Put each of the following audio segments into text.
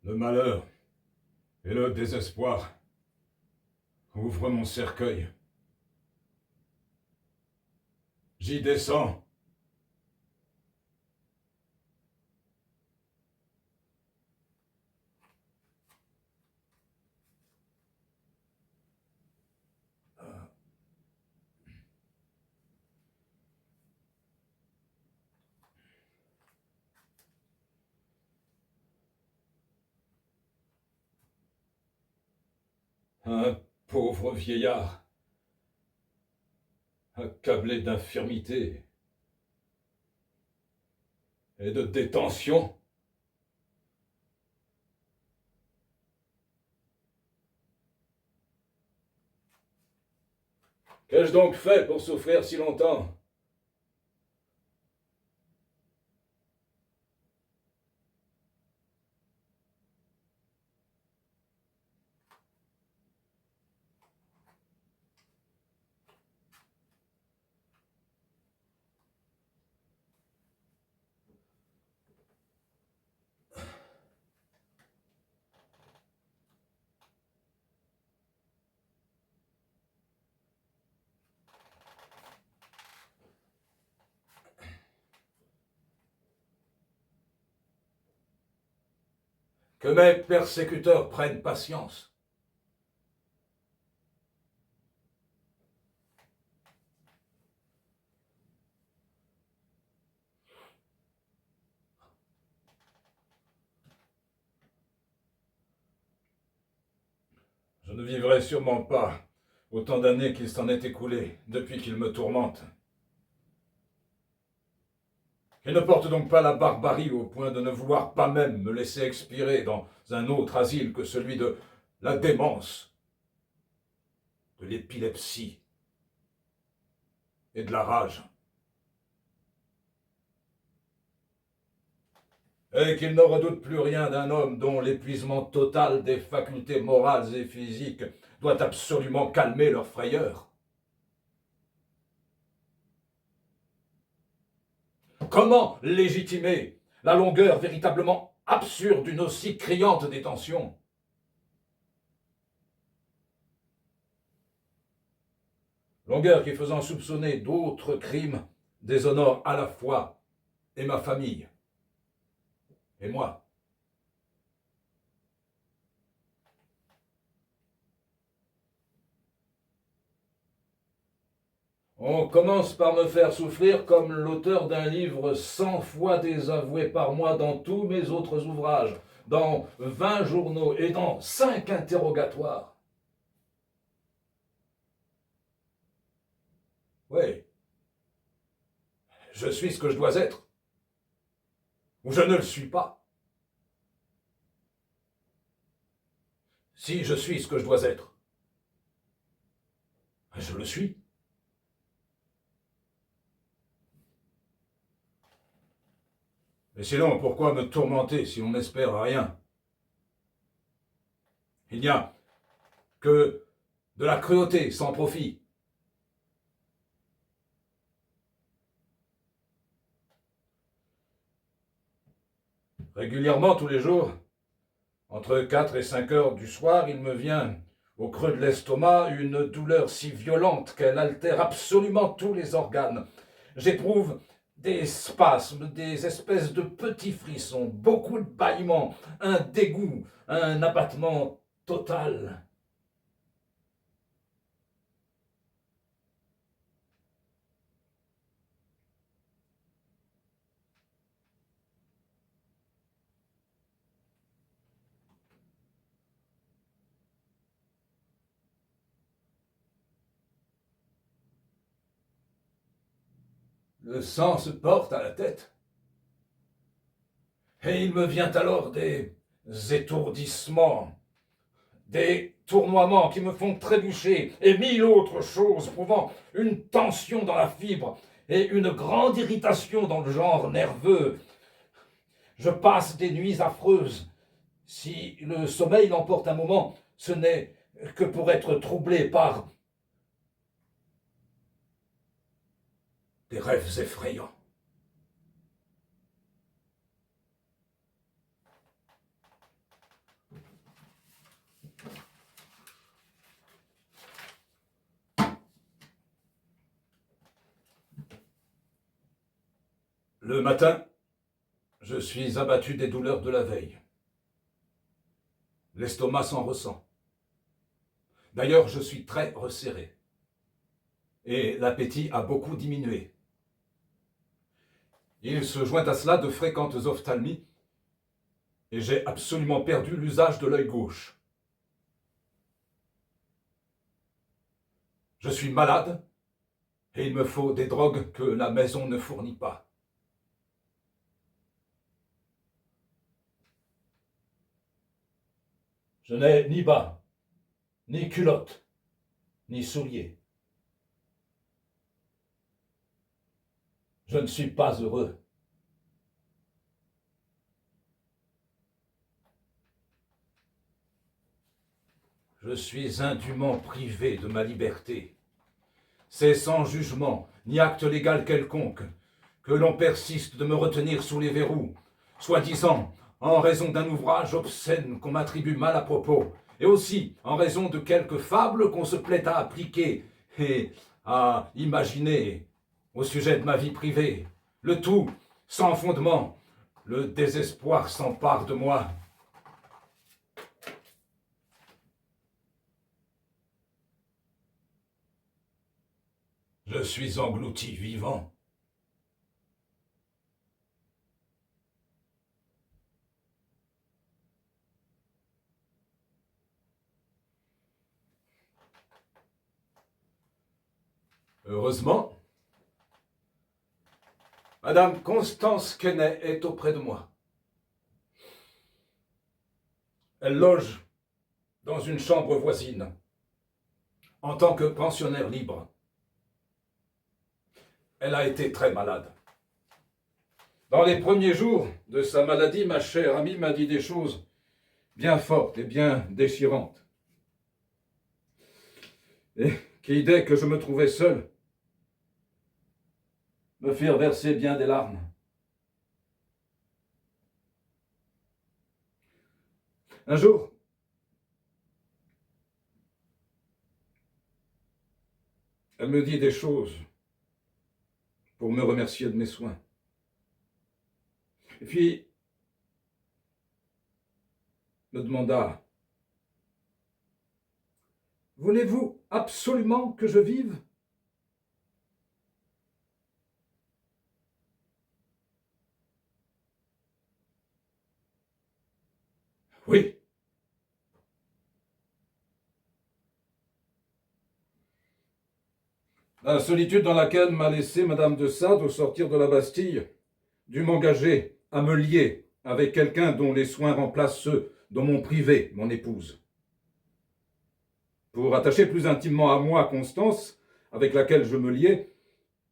Le malheur et le désespoir ouvrent mon cercueil. J'y descends. Un pauvre vieillard, accablé d'infirmité et de détention. Qu'ai-je donc fait pour souffrir si longtemps? Que mes persécuteurs prennent patience. Je ne vivrai sûrement pas autant d'années qu'il s'en est écoulé depuis qu'il me tourmente. Il ne porte donc pas la barbarie au point de ne vouloir pas même me laisser expirer dans un autre asile que celui de la démence, de l'épilepsie et de la rage. Et qu'il ne redoute plus rien d'un homme dont l'épuisement total des facultés morales et physiques doit absolument calmer leur frayeur. Comment légitimer la longueur véritablement absurde d'une aussi criante détention? Longueur qui, faisant soupçonner d'autres crimes, déshonore à la fois et ma famille et moi. On commence par me faire souffrir comme l'auteur d'un livre 100 fois désavoué par moi dans tous mes autres ouvrages, dans 20 journaux et dans 5 interrogatoires. Oui, je suis ce que je dois être, ou je ne le suis pas. Si je suis ce que je dois être, je le suis. Mais sinon, pourquoi me tourmenter si on n'espère rien? Il n'y a que de la cruauté sans profit. Régulièrement, tous les jours, entre 4 et 5 heures du soir, il me vient, au creux de l'estomac, une douleur si violente qu'elle altère absolument tous les organes. J'éprouve des spasmes, des espèces de petits frissons, beaucoup de bâillements, un dégoût, un abattement total. Le sang se porte à la tête. Et il me vient alors des étourdissements, des tournoiements qui me font trébucher, et 1000 autres choses prouvant une tension dans la fibre et une grande irritation dans le genre nerveux. Je passe des nuits affreuses. Si le sommeil l'emporte un moment, ce n'est que pour être troublé par des rêves effrayants. Le matin, je suis abattu des douleurs de la veille. L'estomac s'en ressent. D'ailleurs, je suis très resserré. Et l'appétit a beaucoup diminué. Il se joint à cela de fréquentes ophtalmies et j'ai absolument perdu l'usage de l'œil gauche. Je suis malade et il me faut des drogues que la maison ne fournit pas. Je n'ai ni bas, ni culotte, ni souliers. Je ne suis pas heureux. Je suis indûment privé de ma liberté. C'est sans jugement, ni acte légal quelconque, que l'on persiste de me retenir sous les verrous, soi-disant en raison d'un ouvrage obscène qu'on m'attribue mal à propos, et aussi en raison de quelques fables qu'on se plaît à appliquer et à imaginer au sujet de ma vie privée. Le tout sans fondement. Le désespoir s'empare de moi. Je suis englouti vivant. Heureusement, Madame Constance Quesnay est auprès de moi. Elle loge dans une chambre voisine, en tant que pensionnaire libre. Elle a été très malade. Dans les premiers jours de sa maladie, ma chère amie m'a dit des choses bien fortes et bien déchirantes. Et qui, dès que je me trouvais seul, me firent verser bien des larmes. Un jour, elle me dit des choses pour me remercier de mes soins. Et puis, me demanda, « Voulez-vous absolument que je vive ?» Oui. La solitude dans laquelle m'a laissé Madame de Sade au sortir de la Bastille dut m'engager à me lier avec quelqu'un dont les soins remplacent ceux dont m'ont privé mon épouse. Pour attacher plus intimement à moi Constance, avec laquelle je me liais,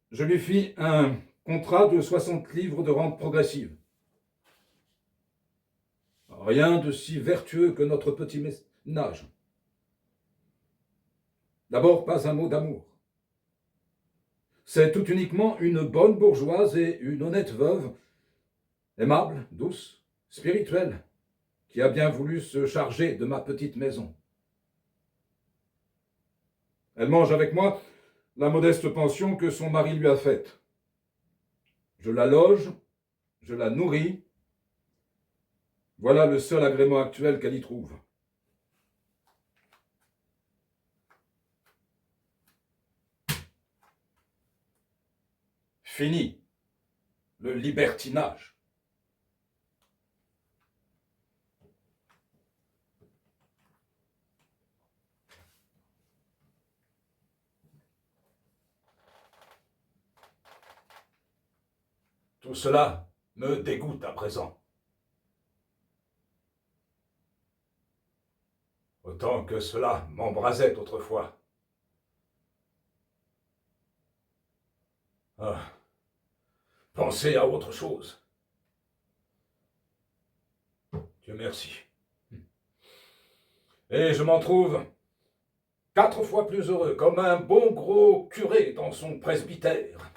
je lui fis un contrat de 60 livres de rente progressive. Rien de si vertueux que notre petit ménage. D'abord, pas un mot d'amour. C'est tout uniquement une bonne bourgeoise et une honnête veuve, aimable, douce, spirituelle, qui a bien voulu se charger de ma petite maison. Elle mange avec moi la modeste pension que son mari lui a faite. Je la loge, je la nourris. Voilà le seul agrément actuel qu'elle y trouve. Fini le libertinage. Tout cela me dégoûte à présent. Autant que cela m'embrasait autrefois. Ah, pensez à autre chose. Dieu merci. Et je m'en trouve 4 fois plus heureux, comme un bon gros curé dans son presbytère.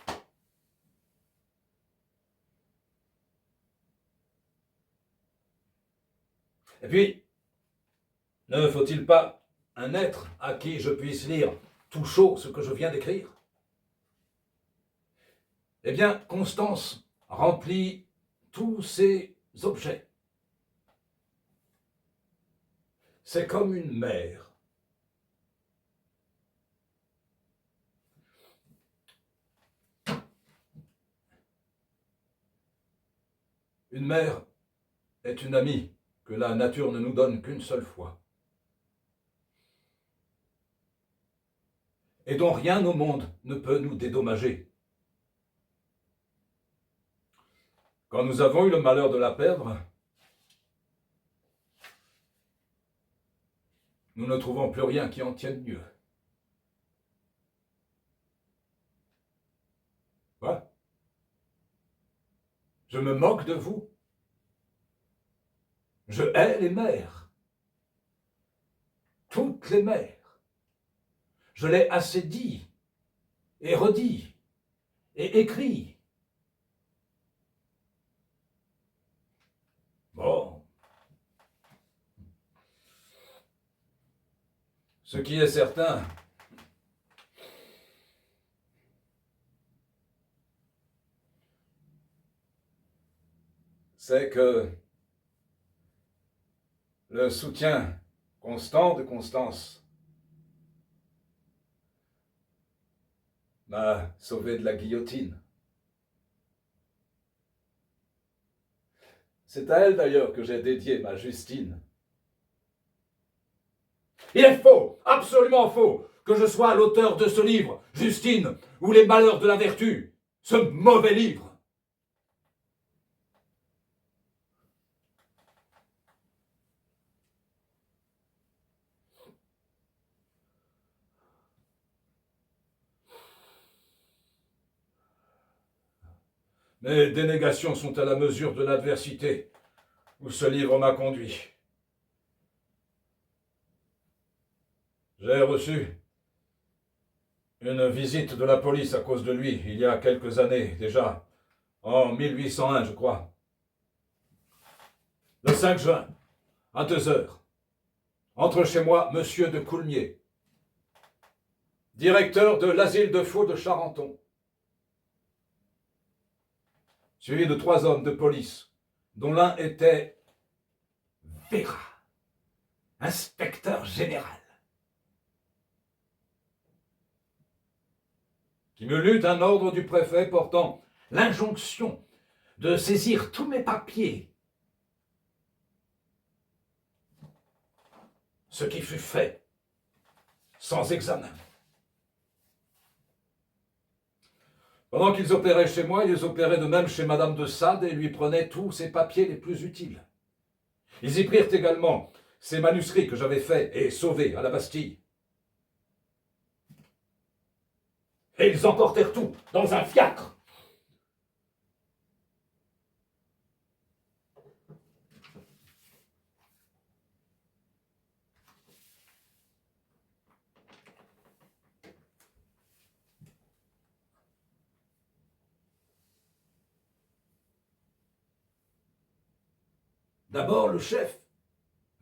Et puis, ne faut-il pas un être à qui je puisse lire tout chaud ce que je viens d'écrire? Eh bien, Constance remplit tous ces objets. C'est comme une mer. Une mer est une amie que la nature ne nous donne qu'une seule fois, et dont rien au monde ne peut nous dédommager. Quand nous avons eu le malheur de la perdre, nous ne trouvons plus rien qui en tienne mieux. Quoi? Je me moque de vous. Je hais les mers. Toutes les mers. Je l'ai assez dit, et redit, et écrit. Bon. Ce qui est certain, c'est que le soutien constant de Constance m'a sauvé de la guillotine. C'est à elle d'ailleurs que j'ai dédié ma Justine. Il est faux, absolument faux, que je sois l'auteur de ce livre, Justine, ou les malheurs de la vertu, ce mauvais livre. Mes dénégations sont à la mesure de l'adversité où ce livre m'a conduit. J'ai reçu une visite de la police à cause de lui, il y a quelques années déjà, en 1801 je crois. Le 5 juin, à 2 heures, entre chez moi Monsieur de Coulmiers, directeur de l'asile de faux de Charenton, suivi de 3 hommes de police, dont l'un était Véra, inspecteur général, qui me lut un ordre du préfet portant l'injonction de saisir tous mes papiers. Ce qui fut fait sans examen. Pendant qu'ils opéraient chez moi, ils opéraient de même chez Madame de Sade et lui prenaient tous ses papiers les plus utiles. Ils y prirent également ces manuscrits que j'avais faits et sauvés à la Bastille. Et ils emportèrent tout dans un fiacre. D'abord, le chef,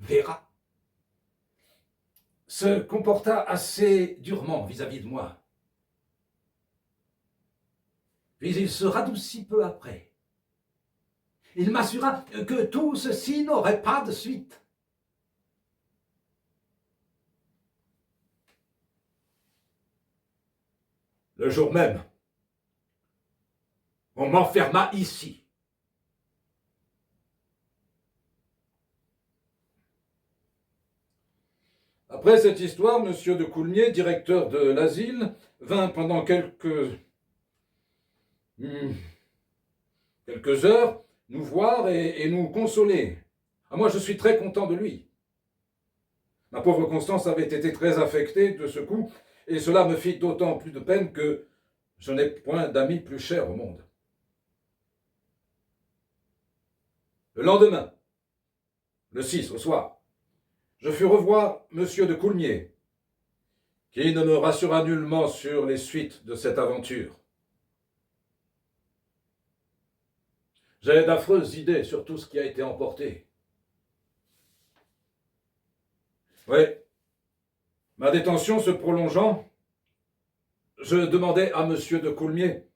Véra, se comporta assez durement vis-à-vis de moi. Puis il se radoucit peu après. Il m'assura que tout ceci n'aurait pas de suite. Le jour même, on m'enferma ici. Après cette histoire, Monsieur de Coulmiers, directeur de l'asile, vint pendant quelques heures nous voir et nous consoler. Ah, moi, je suis très content de lui. Ma pauvre Constance avait été très affectée de ce coup, et cela me fit d'autant plus de peine que je n'ai point d'amis plus chers au monde. Le lendemain, le 6 au soir, je fus revoir Monsieur de Coulmiers, qui ne me rassura nullement sur les suites de cette aventure. J'ai d'affreuses idées sur tout ce qui a été emporté. Oui, ma détention se prolongeant, je demandai à Monsieur de Coulmiers,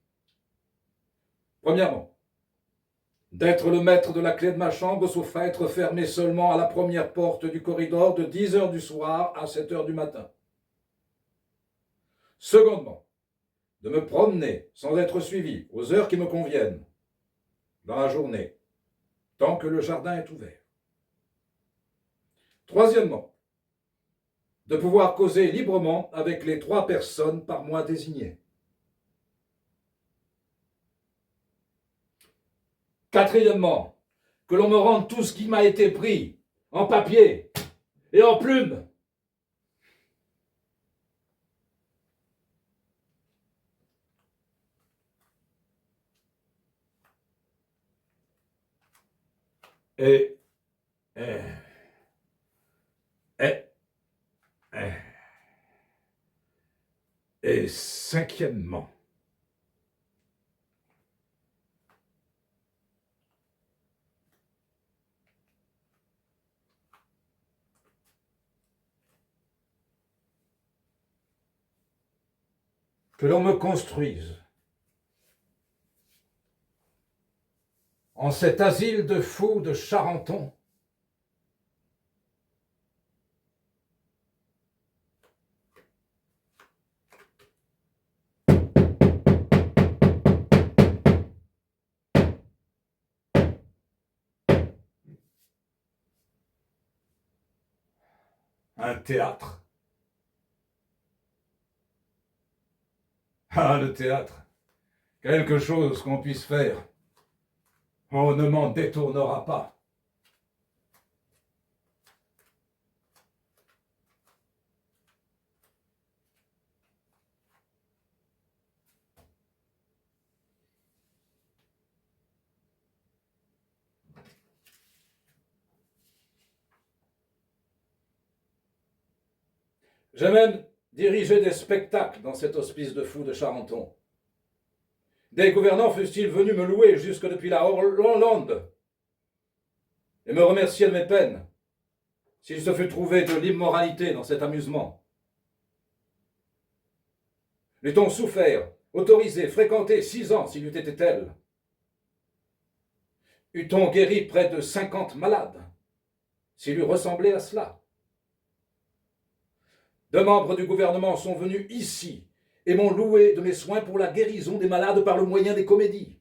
premièrement, d'être le maître de la clé de ma chambre, sauf à être fermé seulement à la première porte du corridor de 10 heures du soir à 7 heures du matin. Secondement, de me promener sans être suivi aux heures qui me conviennent dans la journée, tant que le jardin est ouvert. Troisièmement, de pouvoir causer librement avec les 3 personnes par mois désignées. Quatrièmement, que l'on me rende tout ce qui m'a été pris, en papier et en plume. Et, et, et, et cinquièmement, que l'on me construise en cet asile de fous de Charenton un théâtre. Ah, le théâtre, quelque chose qu'on puisse faire. On ne m'en détournera pas. J'ai même dirigé des spectacles dans cet hospice de fous de Charenton. Des gouvernants fussent-ils venus me louer jusque depuis la Hollande et me remercier de mes peines, s'il se fût trouvé de l'immoralité dans cet amusement. L'eût-on souffert, autorisé, fréquenté 6 ans s'il eût été tel? Eût-on guéri près de 50 malades s'il eût ressemblé à cela? 2 membres du gouvernement sont venus ici et m'ont loué de mes soins pour la guérison des malades par le moyen des comédies.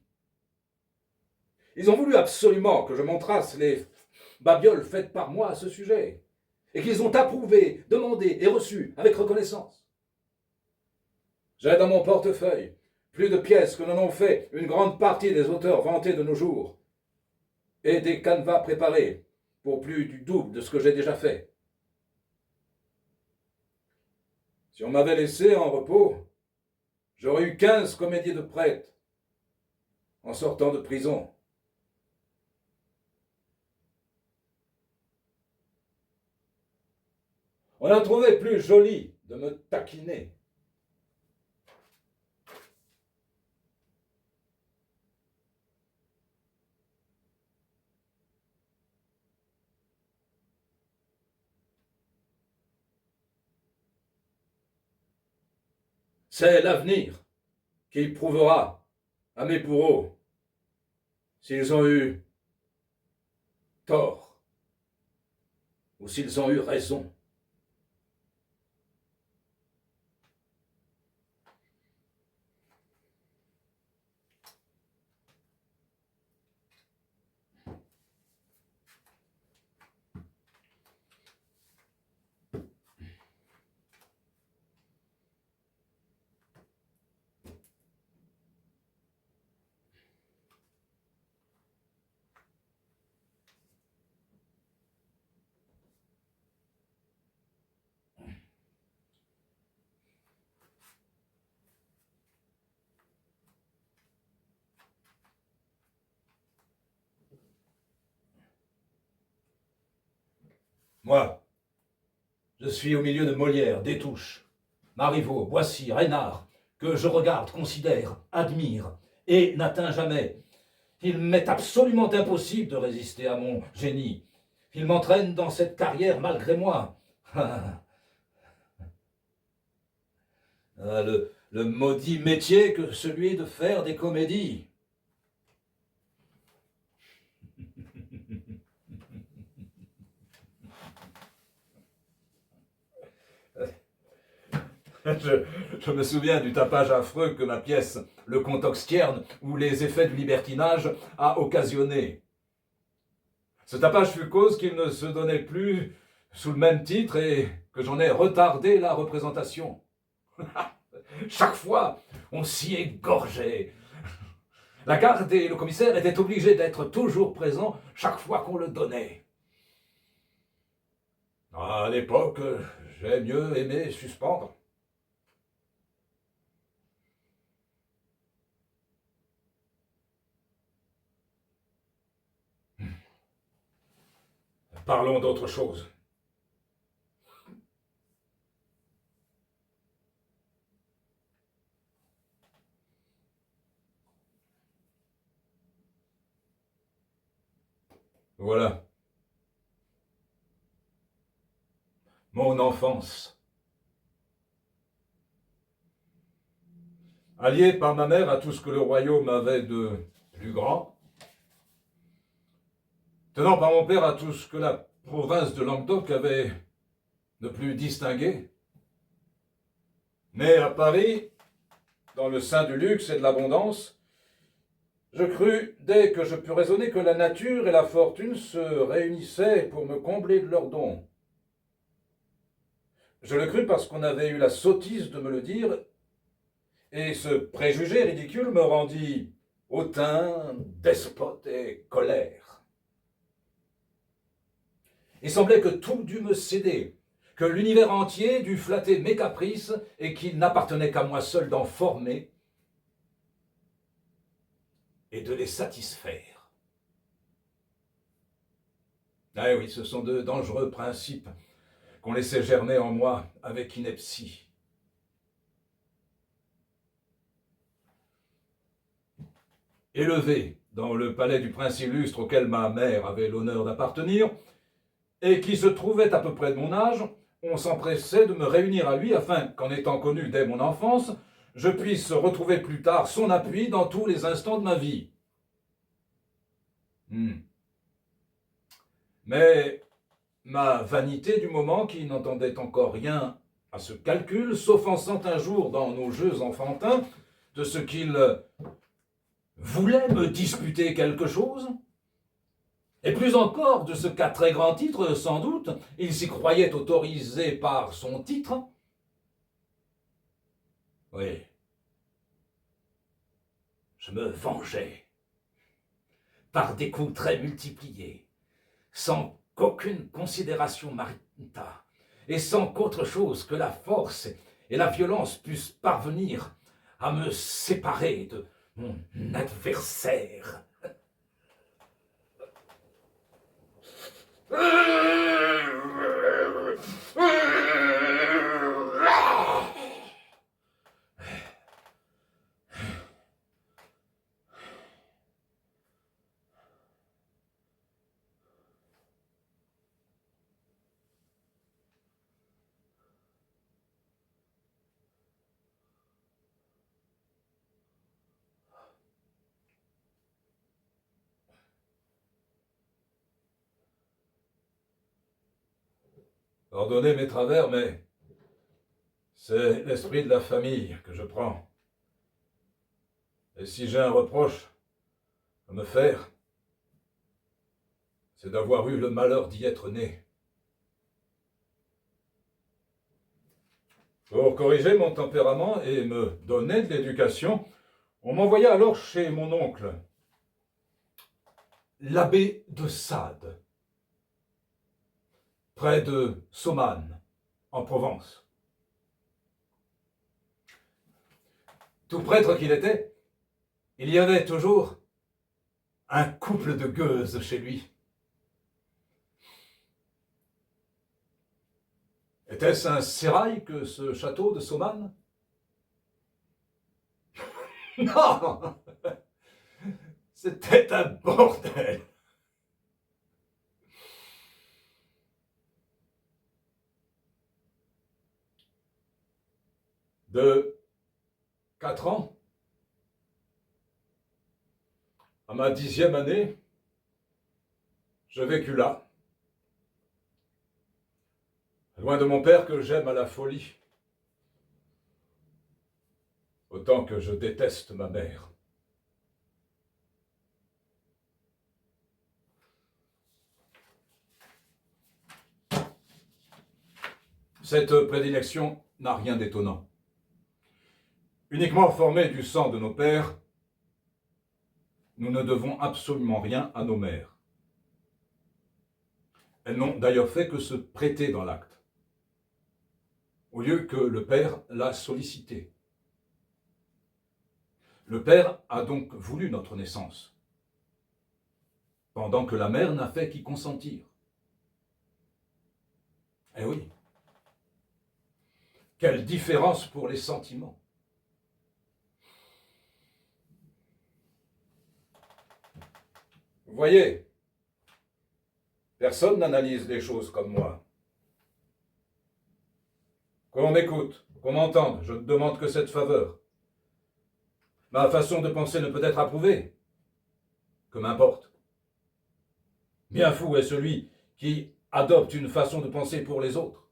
Ils ont voulu absolument que je montrasse les babioles faites par moi à ce sujet, et qu'ils ont approuvé, demandé et reçu avec reconnaissance. J'ai dans mon portefeuille plus de pièces que n'en ont fait une grande partie des auteurs vantés de nos jours, et des canevas préparés pour plus du double de ce que j'ai déjà fait. Si on m'avait laissé en repos, j'aurais eu 15 comédies de prêtres en sortant de prison. On a trouvé plus joli de me taquiner. C'est l'avenir qui prouvera à mes bourreaux s'ils ont eu tort ou s'ils ont eu raison. Moi, je suis au milieu de Molière, Destouches, Marivaux, Boissy, Reynard, que je regarde, considère, admire, et n'atteins jamais. Il m'est absolument impossible de résister à mon génie. Il m'entraîne dans cette carrière malgré moi. Le maudit métier que celui de faire des comédies. Je me souviens du tapage affreux que ma pièce, Le Comte Oxtierne, ou les effets du libertinage, a occasionné. Ce tapage fut cause qu'il ne se donnait plus sous le même titre et que j'en ai retardé la représentation. Chaque fois, on s'y égorgeait. La garde et le commissaire étaient obligés d'être toujours présents chaque fois qu'on le donnait. À l'époque, j'ai mieux aimé suspendre. Parlons d'autre chose. Voilà. Mon enfance. Allié par ma mère à tout ce que le royaume avait de plus grand, tenant par mon père à tout ce que la province de Languedoc avait de plus distingué, né à Paris, dans le sein du luxe et de l'abondance, je crus, dès que je pus raisonner, que la nature et la fortune se réunissaient pour me combler de leurs dons. Je le crus parce qu'on avait eu la sottise de me le dire, et ce préjugé ridicule me rendit hautain, despote et colère. Il semblait que tout dût me céder, que l'univers entier dût flatter mes caprices et qu'il n'appartenait qu'à moi seul d'en former et de les satisfaire. Ah oui, ce sont de dangereux principes qu'on laissait germer en moi avec ineptie. Élevé dans le palais du prince illustre auquel ma mère avait l'honneur d'appartenir, et qui se trouvait à peu près de mon âge, on s'empressait de me réunir à lui afin qu'en étant connu dès mon enfance, je puisse retrouver plus tard son appui dans tous les instants de ma vie. Mais ma vanité du moment, qui n'entendait encore rien à ce calcul, s'offensant un jour dans nos jeux enfantins de ce qu'il voulait me disputer quelque chose, et plus encore de ce qu'à très grand titre, sans doute, il s'y croyait autorisé par son titre. Oui, je me vengeais par des coups très multipliés, sans qu'aucune considération m'arrêtât, et sans qu'autre chose que la force et la violence puissent parvenir à me séparer de mon adversaire. Pardonnez mes travers, mais c'est l'esprit de la famille que je prends. Et si j'ai un reproche à me faire, c'est d'avoir eu le malheur d'y être né. Pour corriger mon tempérament et me donner de l'éducation, on m'envoya alors chez mon oncle, l'abbé de Sade, près de Saumane, en Provence. Tout prêtre qu'il était, il y avait toujours un couple de gueuses chez lui. Était-ce un sérail que ce château de Saumane? Non, c'était un bordel. De 4 ans à ma 10e année, je vécus là. loin de mon père que j'aime à la folie, autant que je déteste ma mère. Cette prédilection n'a rien d'étonnant. Uniquement formés du sang de nos pères, nous ne devons absolument rien à nos mères. Elles n'ont d'ailleurs fait que se prêter dans l'acte, au lieu que le père l'a sollicité. Le père a donc voulu notre naissance, pendant que la mère n'a fait qu'y consentir. Eh oui, quelle différence pour les sentiments! Vous voyez, personne n'analyse les choses comme moi. Que l'on m'écoute, qu'on m'entende, je ne demande que cette faveur. Ma façon de penser ne peut être approuvée. Que m'importe. Bien fou est celui qui adopte une façon de penser pour les autres.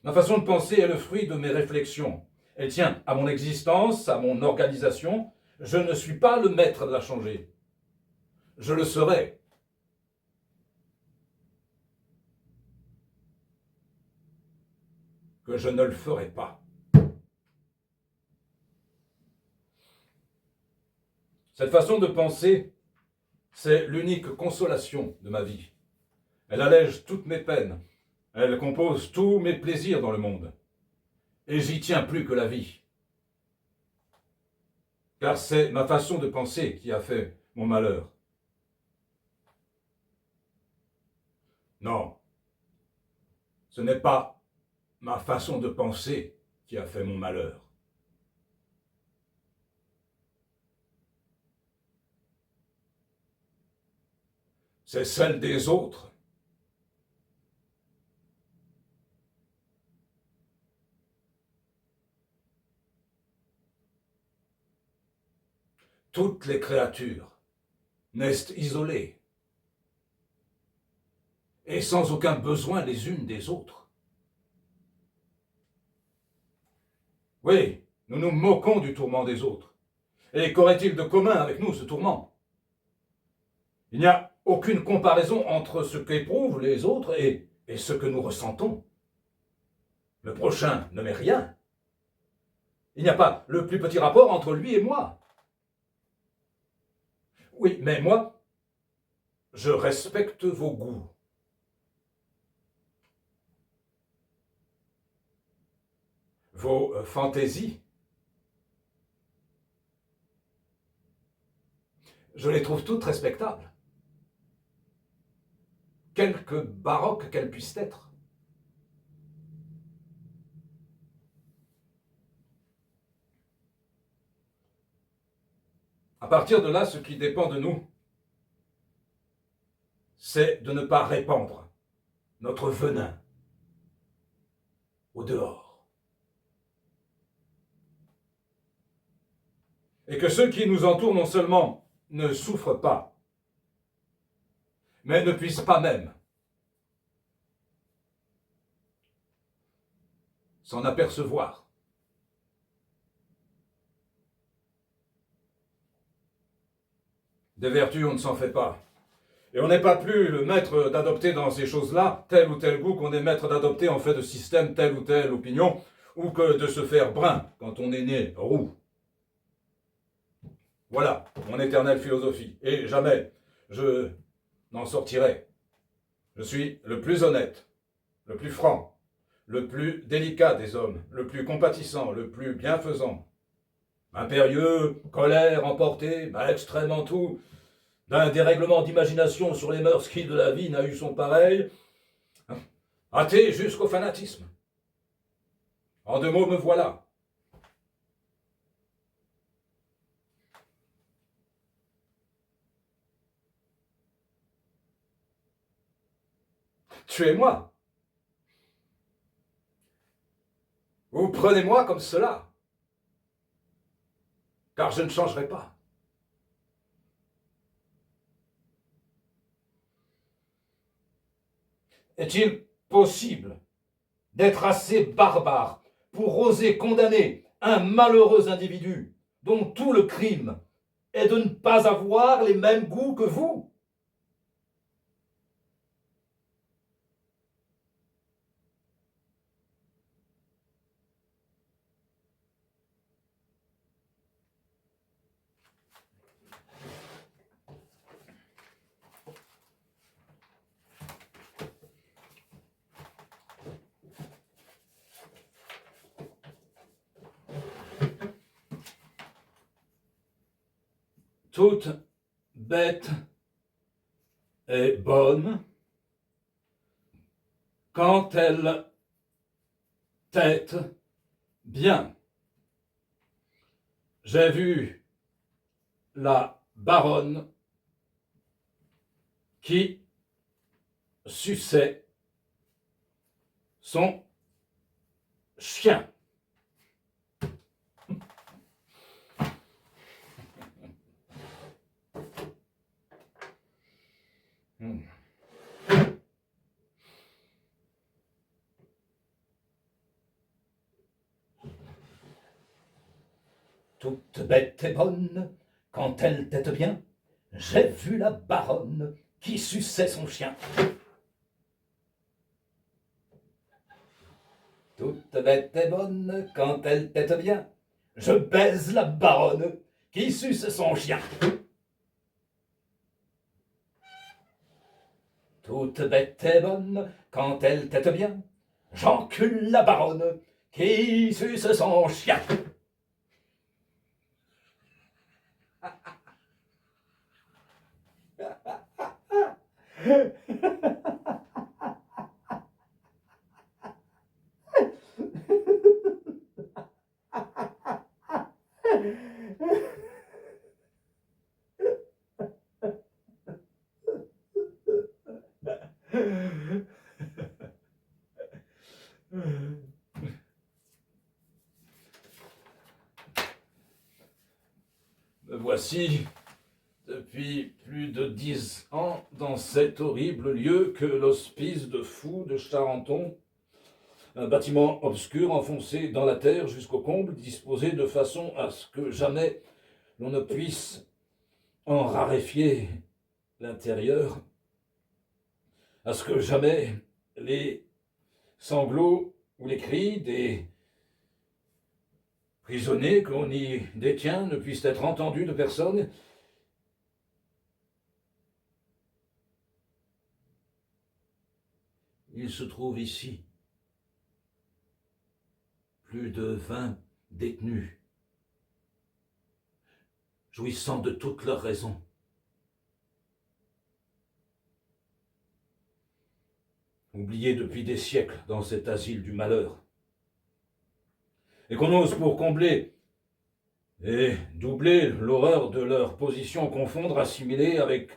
Ma façon de penser est le fruit de mes réflexions. Elle tient à mon existence, à mon organisation. Je ne suis pas le maître de la changer. Je le serai. Que je ne le ferai pas. Cette façon de penser, c'est l'unique consolation de ma vie. Elle allège toutes mes peines. Elle compose tous mes plaisirs dans le monde. Et j'y tiens plus que la vie. Car c'est ma façon de penser qui a fait mon malheur. Non, ce n'est pas ma façon de penser qui a fait mon malheur. C'est celle des autres. Toutes les créatures naissent isolées et sans aucun besoin les unes des autres. Oui, nous nous moquons du tourment des autres. Et qu'aurait-il de commun avec nous, ce tourment? Il n'y a aucune comparaison entre ce qu'éprouvent les autres et ce que nous ressentons. Le prochain ne m'est rien. Il n'y a pas le plus petit rapport entre lui et moi. Oui, mais moi, je respecte vos goûts. Vos fantaisies. Je les trouve toutes respectables. Quelque baroques qu'elles puissent être. À partir de là, ce qui dépend de nous, c'est de ne pas répandre notre venin au dehors. Et que ceux qui nous entourent non seulement ne souffrent pas, mais ne puissent pas même s'en apercevoir. Des vertus, on ne s'en fait pas. Et on n'est pas plus le maître d'adopter dans ces choses-là tel ou tel goût qu'on est maître d'adopter en fait de système telle ou telle opinion, ou que de se faire brun quand on est né roux. Voilà mon éternelle philosophie. Et jamais je n'en sortirai. Je suis le plus honnête, le plus franc, le plus délicat des hommes, le plus compatissant, le plus bienfaisant. Impérieux, colère, emporté, extrêmement tout, d'un dérèglement d'imagination sur les mœurs qui de la vie n'a eu son pareil, athée jusqu'au fanatisme. En deux mots, me voilà. Tuez-moi. Ou prenez-moi comme cela. Car je ne changerai pas. Est-il possible d'être assez barbare pour oser condamner un malheureux individu dont tout le crime est de ne pas avoir les mêmes goûts que vous? Toute bête est bonne quand elle tête bien. J'ai vu la baronne qui suçait son chien. Toute bête est bonne quand elle tête bien. J'ai vu la baronne qui suçait son chien. Toute bête est bonne quand elle tête bien. Je baise la baronne qui suce son chien. Toute bête est bonne quand elle tête bien. J'encule la baronne qui suce son chien. Me voici depuis plus de 10 ans dans cet horrible lieu que l'hospice de fous de Charenton, un bâtiment obscur enfoncé dans la terre jusqu'au comble, disposé de façon à ce que jamais l'on ne puisse en raréfier l'intérieur, à ce que jamais les sanglots ou les cris des prisonniers qu'on y détient ne puissent être entendus de personne. Il se trouve ici plus de 20 détenus, jouissant de toutes leurs raisons. Oubliés depuis des siècles dans cet asile du malheur. Et qu'on ose pour combler et doubler l'horreur de leur position, confondre, assimiler avec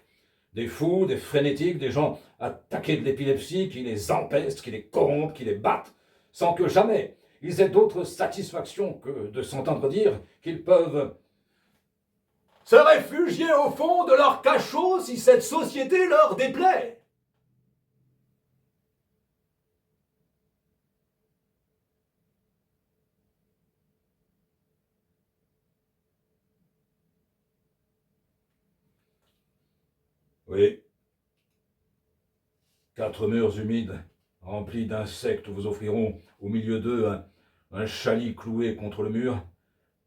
des fous, des frénétiques, des gens attaqués de l'épilepsie, qui les empestent, qui les corrompent, qui les battent, sans que jamais ils aient d'autre satisfaction que de s'entendre dire qu'ils peuvent se réfugier au fond de leur cachot si cette société leur déplaît. Oui, 4 murs humides, remplis d'insectes, vous offriront au milieu d'eux un chalit cloué contre le mur,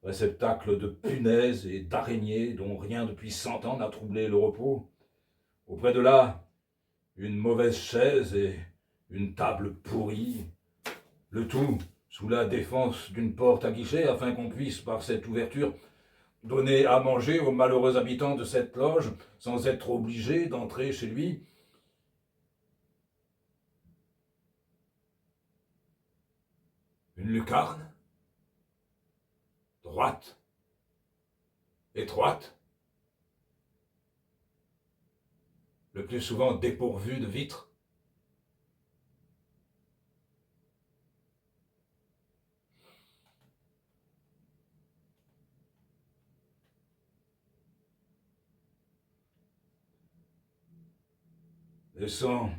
réceptacle de punaises et d'araignées dont rien depuis 100 ans n'a troublé le repos. Auprès de là, une mauvaise chaise et une table pourrie, le tout sous la défense d'une porte à guichet afin qu'on puisse, par cette ouverture, donner à manger aux malheureux habitants de cette loge sans être obligé d'entrer chez lui. Une lucarne, droite, étroite, le plus souvent dépourvue de vitres. Laissant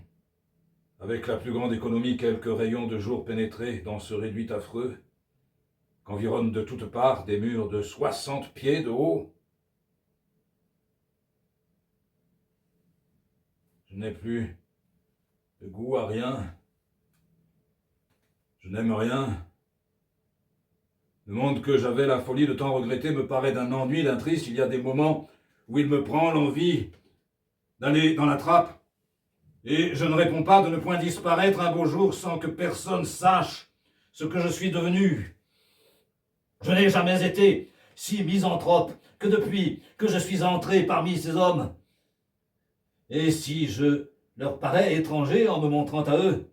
avec la plus grande économie quelques rayons de jour pénétrés dans ce réduit affreux, qu'environnent de toutes parts des murs de 60 pieds de haut. Je n'ai plus de goût à rien. Je n'aime rien. Le monde que j'avais la folie de tant regretter me paraît d'un ennui, d'un triste. Il y a des moments où il me prend l'envie d'aller dans la trappe. Et je ne réponds pas de ne point disparaître un beau jour sans que personne sache ce que je suis devenu. Je n'ai jamais été si misanthrope que depuis que je suis entré parmi ces hommes. Et si je leur parais étranger en me montrant à eux,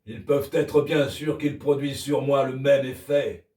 ils peuvent être bien sûrs qu'ils produisent sur moi le même effet.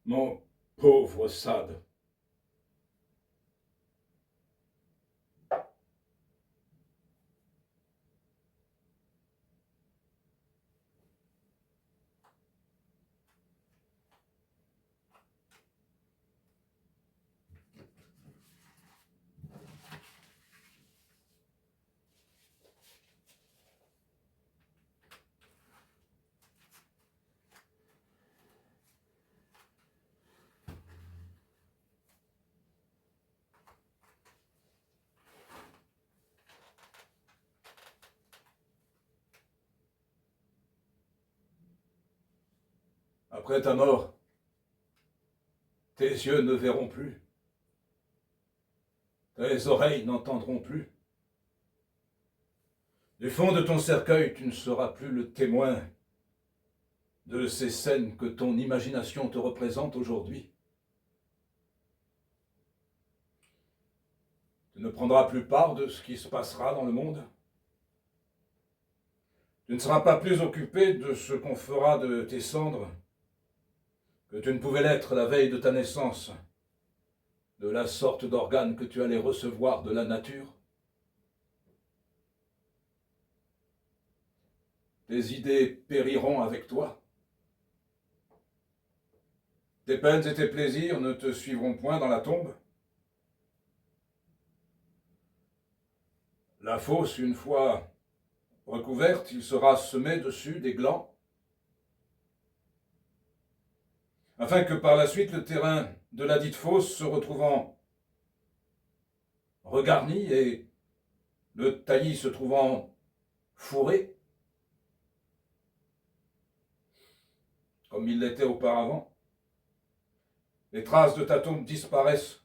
Mon pauvre Sade. Après ta mort, tes yeux ne verront plus, tes oreilles n'entendront plus. Du fond de ton cercueil, tu ne seras plus le témoin de ces scènes que ton imagination te représente aujourd'hui. Tu ne prendras plus part de ce qui se passera dans le monde. Tu ne seras pas plus occupé de ce qu'on fera de tes cendres que tu ne pouvais l'être la veille de ta naissance, de la sorte d'organe que tu allais recevoir de la nature? Tes idées périront avec toi. Tes peines et tes plaisirs ne te suivront point dans la tombe. La fosse, une fois recouverte, il sera semé dessus des glands, afin que par la suite le terrain de la dite fosse se retrouvant regarni et le taillis se trouvant fourré, comme il l'était auparavant, les traces de ta tombe disparaissent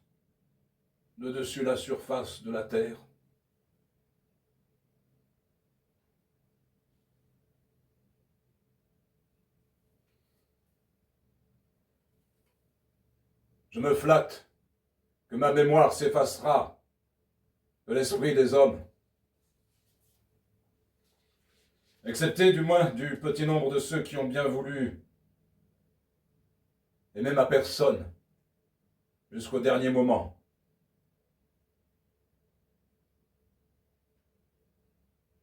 de dessus la surface de la terre. Je me flatte que ma mémoire s'effacera de l'esprit des hommes, excepté du moins du petit nombre de ceux qui ont bien voulu aimer ma personne jusqu'au dernier moment.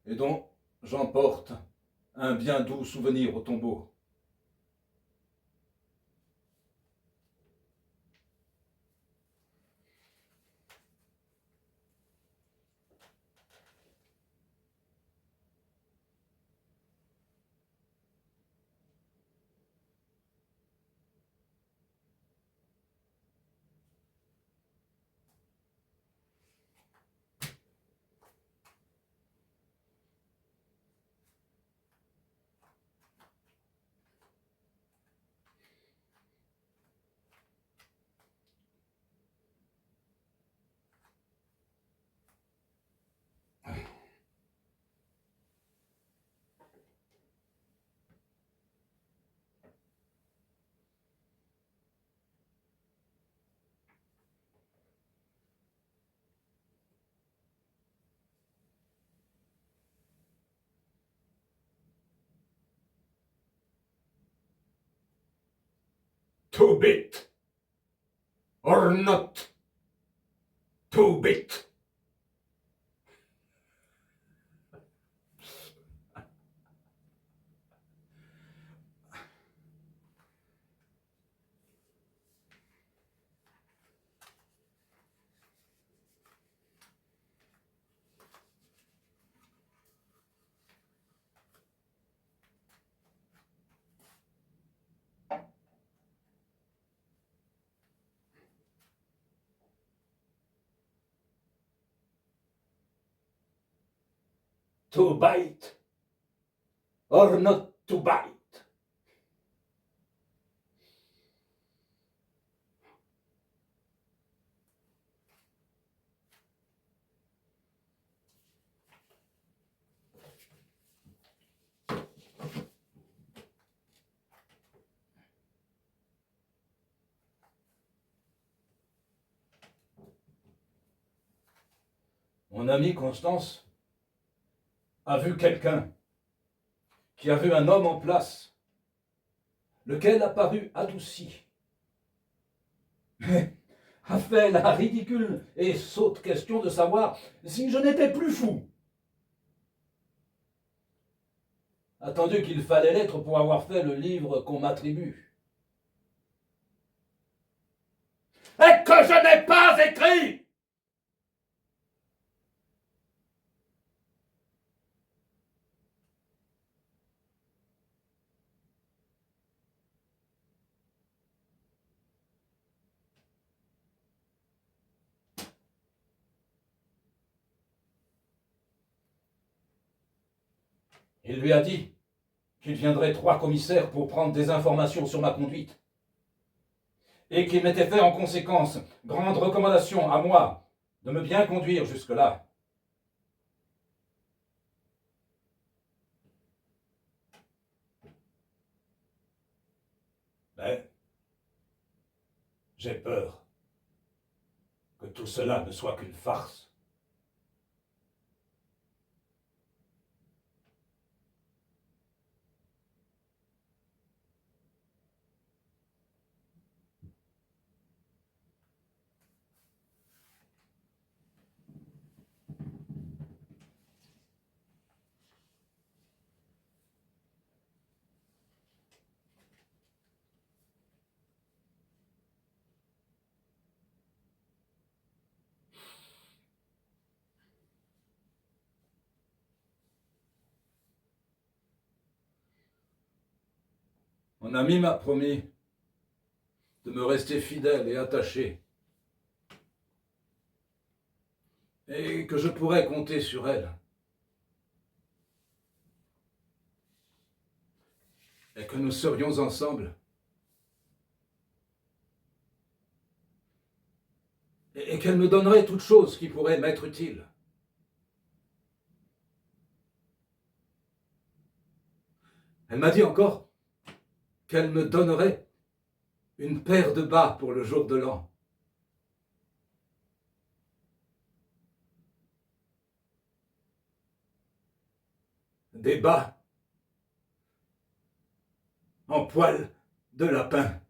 Et dont j'emporte un bien doux souvenir au tombeau. To bit or not to bit. To bite or not to bite. Mon amie Constance a vu quelqu'un qui a vu un homme en place, lequel a paru adouci, mais a fait la ridicule et sotte question de savoir si je n'étais plus fou. Attendu qu'il fallait l'être pour avoir fait le livre qu'on m'attribue. Et que je n'ai pas écrit! Il lui a dit qu'il viendrait 3 commissaires pour prendre des informations sur ma conduite, et qu'il m'était fait en conséquence grande recommandation à moi de me bien conduire jusque-là. Mais j'ai peur que tout cela ne soit qu'une farce. Mon ami m'a promis de me rester fidèle et attaché, et que je pourrais compter sur elle, et que nous serions ensemble, et qu'elle me donnerait toute chose qui pourrait m'être utile. Elle m'a dit encore qu'elle me donnerait une paire de bas pour le jour de l'an. Des bas en poil de lapin.